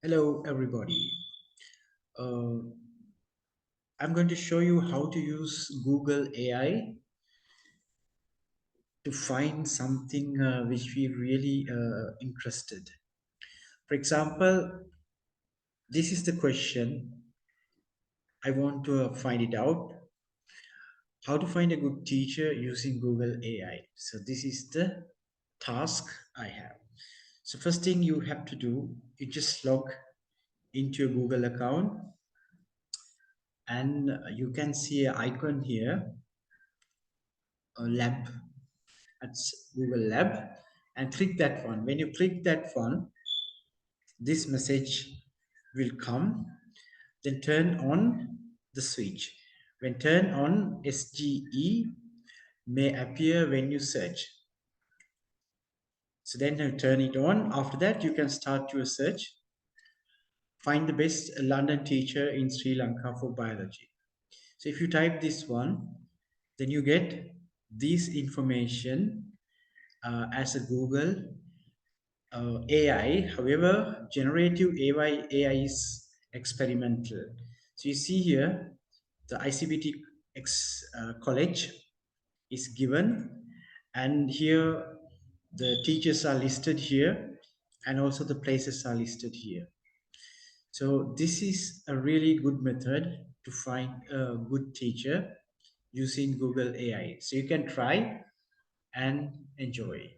Hello, everybody. Uh, I'm going to show you how to use Google AI to find something which we really interested. For example, this is the question. I want to find it out. How to find a good teacher using Google AI. So this is the task I have. So first thing you have to do, you just log into your Google account, and you can see an icon here, a lab. That's Google Lab, and click that one. When you click that one, this message will come. Then turn on the switch. When turn on, SGE may appear when you search. So then you turn it on. After that, you can start your search. Find the best London teacher in Sri Lanka for biology. So if you type this one, then you get this information as a Google AI. However, generative AI is experimental. So you see here, the ICBT college is given, and here the teachers are listed here, and also the places are listed here. So this is a really good method to find a good teacher using Google AI. So you can try and enjoy.